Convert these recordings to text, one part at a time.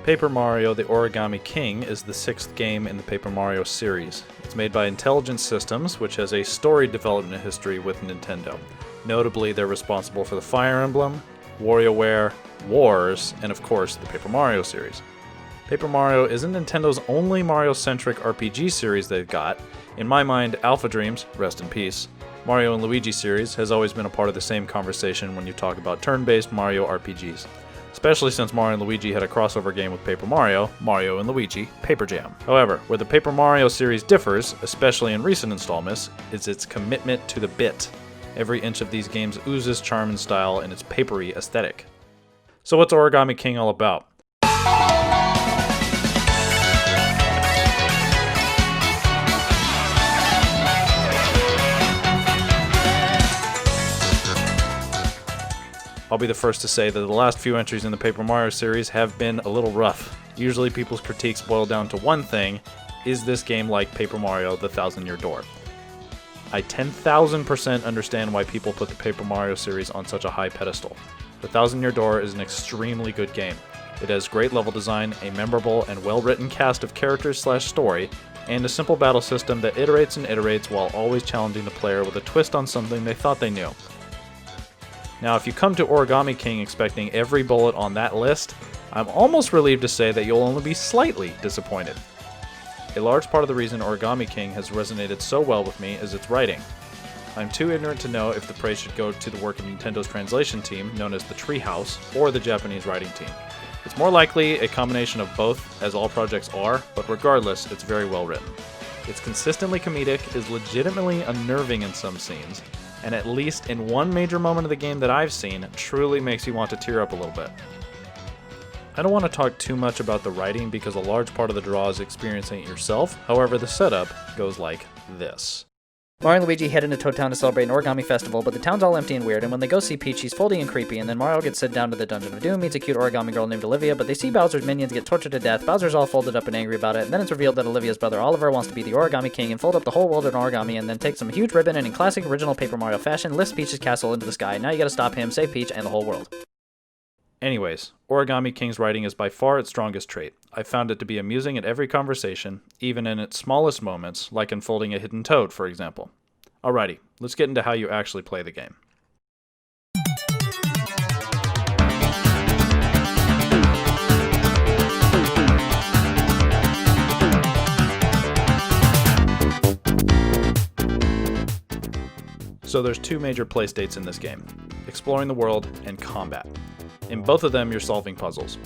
Paper Mario: The Origami King is the 6th game in the Paper Mario series. It's made by Intelligent Systems, which has a storied development history with Nintendo. Notably, they're responsible for the Fire Emblem, WarioWare, Wars, and of course, the Paper Mario series. Paper Mario isn't Nintendo's only Mario-centric RPG series they've got. In my mind, Alpha Dreams, rest in peace, Mario and Luigi series has always been a part of the same conversation when you talk about turn-based Mario RPGs. Especially since Mario and Luigi had a crossover game with Paper Mario, Mario and Luigi Paper Jam. However, where the Paper Mario series differs, especially in recent installments, is its commitment to the bit. Every inch of these games oozes charm and style in its papery aesthetic. So what's Origami King all about? I'll be the first to say that the last few entries in the Paper Mario series have been a little rough. Usually people's critiques boil down to one thing: is this game like Paper Mario: The Thousand-Year Door? I 10,000% understand why people put the Paper Mario series on such a high pedestal. The Thousand-Year Door is an extremely good game. It has great level design, a memorable and well-written cast of characters/story, and a simple battle system that iterates and iterates while always challenging the player with a twist on something they thought they knew. Now, if you come to Origami King expecting every bullet on that list, I'm almost relieved to say that you'll only be slightly disappointed. A large part of the reason Origami King has resonated so well with me is its writing. I'm too ignorant to know if the praise should go to the work of Nintendo's translation team, known as the Treehouse, or the Japanese writing team. It's more likely a combination of both, as all projects are, but regardless, it's very well written. It's consistently comedic, is legitimately unnerving in some scenes, and at least in one major moment of the game that I've seen, truly makes you want to tear up a little bit. I don't want to talk too much about the writing because a large part of the draw is experiencing it yourself. However, the setup goes like this. Mario and Luigi head into Toad Town to celebrate an origami festival, but the town's all empty and weird, and when they go see Peach, she's foldy and creepy, and then Mario gets sent down to the Dungeon of Doom, meets a cute origami girl named Olivia, but they see Bowser's minions get tortured to death, Bowser's all folded up and angry about it, and then it's revealed that Olivia's brother Oliver wants to be the Origami King and fold up the whole world in origami, and then take some huge ribbon and in classic original Paper Mario fashion, lifts Peach's castle into the sky. Now you gotta stop him, save Peach, and the whole world. Anyways, Origami King's writing is by far its strongest trait. I found it to be amusing at every conversation, even in its smallest moments, like unfolding a hidden toad, for example. Alrighty, let's get into how you actually play the game. So there's two major play states in this game: exploring the world and combat. In both of them, you're solving puzzles.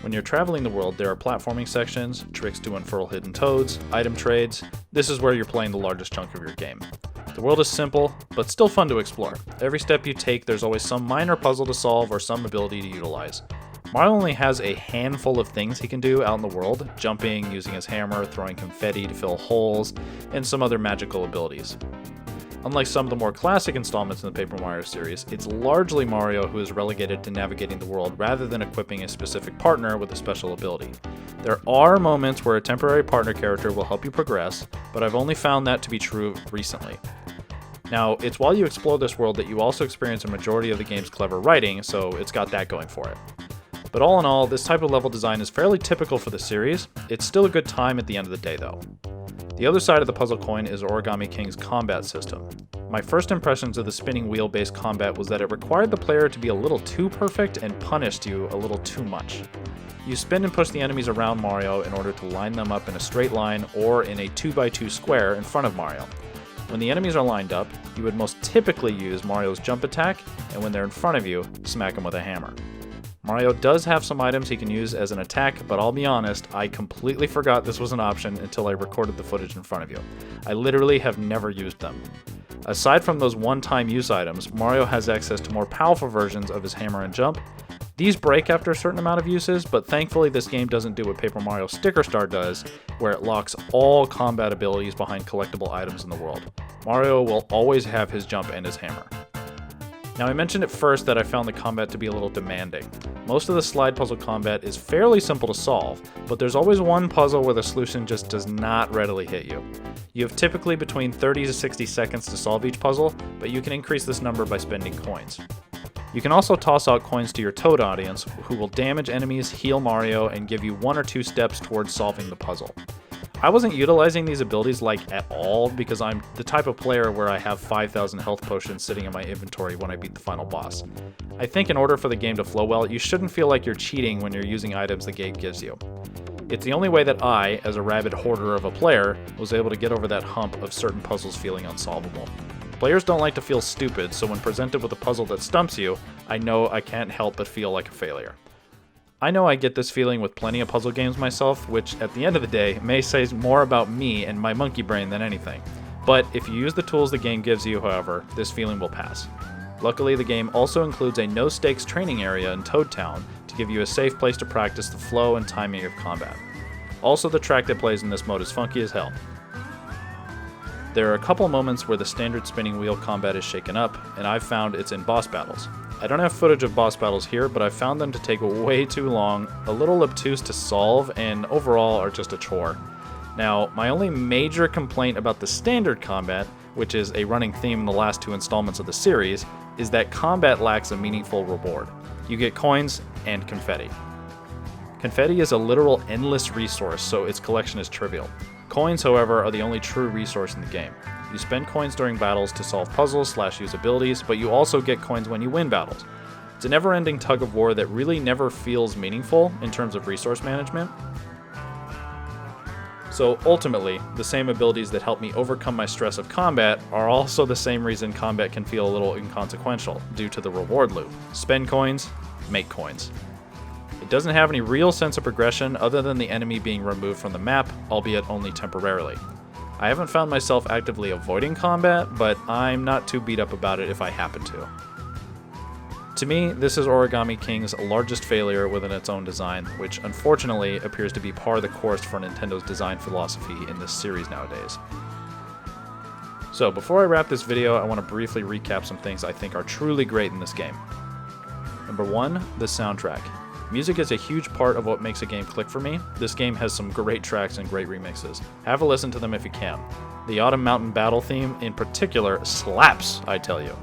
When you're traveling the world, there are platforming sections, tricks to unfurl hidden toads, item trades. This is where you're playing the largest chunk of your game. The world is simple, but still fun to explore. Every step you take, there's always some minor puzzle to solve or some ability to utilize. Mario only has a handful of things he can do out in the world: jumping, using his hammer, throwing confetti to fill holes, and some other magical abilities. Unlike some of the more classic installments in the Paper Mario series, it's largely Mario who is relegated to navigating the world rather than equipping a specific partner with a special ability. There are moments where a temporary partner character will help you progress, but I've only found that to be true recently. Now, it's while you explore this world that you also experience a majority of the game's clever writing, so it's got that going for it. But all in all, this type of level design is fairly typical for the series. It's still a good time at the end of the day, though. The other side of the puzzle coin is Origami King's combat system. My first impressions of the spinning wheel-based combat was that it required the player to be a little too perfect and punished you a little too much. You spin and push the enemies around Mario in order to line them up in a straight line or in a 2x2 square in front of Mario. When the enemies are lined up, you would most typically use Mario's jump attack, and when they're in front of you, smack them with a hammer. Mario does have some items he can use as an attack, but I'll be honest, I completely forgot this was an option until I recorded the footage in front of you. I literally have never used them. Aside from those one-time use items, Mario has access to more powerful versions of his hammer and jump. These break after a certain amount of uses, but thankfully this game doesn't do what Paper Mario Sticker Star does, where it locks all combat abilities behind collectible items in the world. Mario will always have his jump and his hammer. Now, I mentioned at first that I found the combat to be a little demanding. Most of the slide puzzle combat is fairly simple to solve, but there's always one puzzle where the solution just does not readily hit you. You have typically between 30 to 60 seconds to solve each puzzle, but you can increase this number by spending coins. You can also toss out coins to your Toad audience, who will damage enemies, heal Mario, and give you 1 or 2 steps towards solving the puzzle. I wasn't utilizing these abilities at all because I'm the type of player where I have 5,000 health potions sitting in my inventory when I beat the final boss. I think in order for the game to flow well, you shouldn't feel like you're cheating when you're using items the game gives you. It's the only way that I, as a rabid hoarder of a player, was able to get over that hump of certain puzzles feeling unsolvable. Players don't like to feel stupid, so when presented with a puzzle that stumps you, I know I can't help but feel like a failure. I know I get this feeling with plenty of puzzle games myself, which at the end of the day may say more about me and my monkey brain than anything. But if you use the tools the game gives you, however, this feeling will pass. Luckily, the game also includes a no-stakes training area in Toad Town to give you a safe place to practice the flow and timing of combat. Also, the track that plays in this mode is funky as hell. There are a couple moments where the standard spinning wheel combat is shaken up, and I've found it's in boss battles. I don't have footage of boss battles here, but I've found them to take way too long, a little obtuse to solve, and overall are just a chore. Now, my only major complaint about the standard combat, which is a running theme in the last 2 installments of the series, is that combat lacks a meaningful reward. You get coins and confetti. Confetti is a literal endless resource, so its collection is trivial. Coins, however, are the only true resource in the game. You spend coins during battles to solve puzzles / use abilities, but you also get coins when you win battles. It's a never-ending tug of war that really never feels meaningful in terms of resource management. So ultimately, the same abilities that help me overcome my stress of combat are also the same reason combat can feel a little inconsequential, due to the reward loop. Spend coins, make coins. It doesn't have any real sense of progression other than the enemy being removed from the map, albeit only temporarily. I haven't found myself actively avoiding combat, but I'm not too beat up about it if I happen to. To me, this is Origami King's largest failure within its own design, which unfortunately appears to be par the course for Nintendo's design philosophy in this series nowadays. So before I wrap this video, I want to briefly recap some things I think are truly great in this game. Number 1, the soundtrack. Music is a huge part of what makes a game click for me. This game has some great tracks and great remixes. Have a listen to them if you can. The Autumn Mountain Battle theme in particular slaps, I tell you.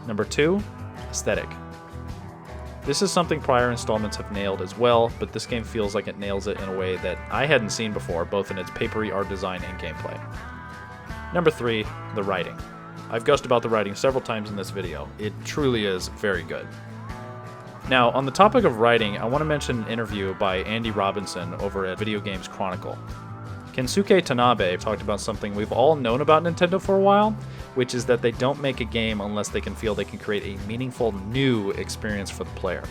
Number 2, aesthetic. This is something prior installments have nailed as well, but this game feels like it nails it in a way that I hadn't seen before, both in its papery art design and gameplay. Number 3, the writing. I've gushed about the writing several times in this video. It truly is very good. Now, on the topic of writing, I want to mention an interview by Andy Robinson over at Video Games Chronicle. Kensuke Tanabe talked about something we've all known about Nintendo for a while, which is that they don't make a game unless they can feel they can create a meaningful new experience for the player.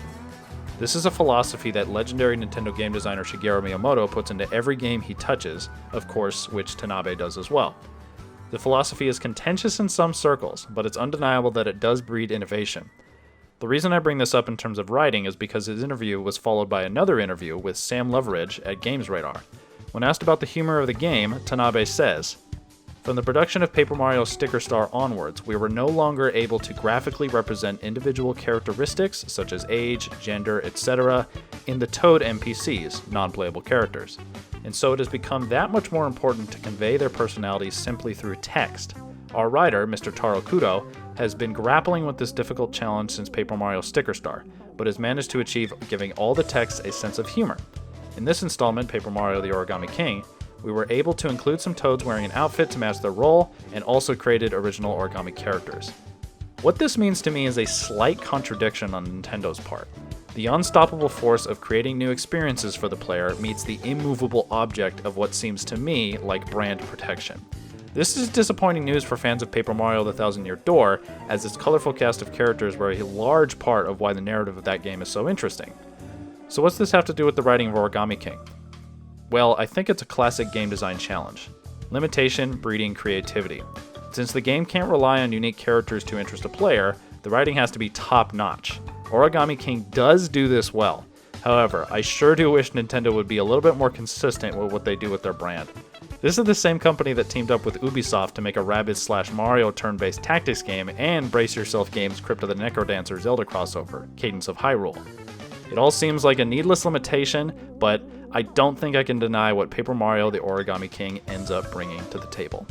This is a philosophy that legendary Nintendo game designer Shigeru Miyamoto puts into every game he touches, of course, which Tanabe does as well. The philosophy is contentious in some circles, but it's undeniable that it does breed innovation. The reason I bring this up in terms of writing is because his interview was followed by another interview with Sam Leveridge at Games Radar. When asked about the humor of the game, Tanabe says, "From the production of Paper Mario Sticker Star onwards, we were no longer able to graphically represent individual characteristics such as age, gender, etc. in the Toad NPCs, non-playable characters. And so it has become that much more important to convey their personalities simply through text. Our writer, Mr. Taro Kudo, has been grappling with this difficult challenge since Paper Mario Sticker Star, but has managed to achieve giving all the text a sense of humor. In this installment, Paper Mario the Origami King, we were able to include some Toads wearing an outfit to match their role, and also created original origami characters." What this means to me is a slight contradiction on Nintendo's part. The unstoppable force of creating new experiences for the player meets the immovable object of what seems to me like brand protection. This is disappointing news for fans of Paper Mario The Thousand Year Door, as its colorful cast of characters were a large part of why the narrative of that game is so interesting. So what's this have to do with the writing of Origami King? Well, I think it's a classic game design challenge. Limitation breeding creativity. Since the game can't rely on unique characters to interest a player, the writing has to be top-notch. Origami King does do this well. However, I sure do wish Nintendo would be a little bit more consistent with what they do with their brand. This is the same company that teamed up with Ubisoft to make a Rabbids/Mario turn-based tactics game and Brace Yourself Games' Crypt of the Necrodancer Zelda crossover, Cadence of Hyrule. It all seems like a needless limitation, but I don't think I can deny what Paper Mario the Origami King ends up bringing to the table.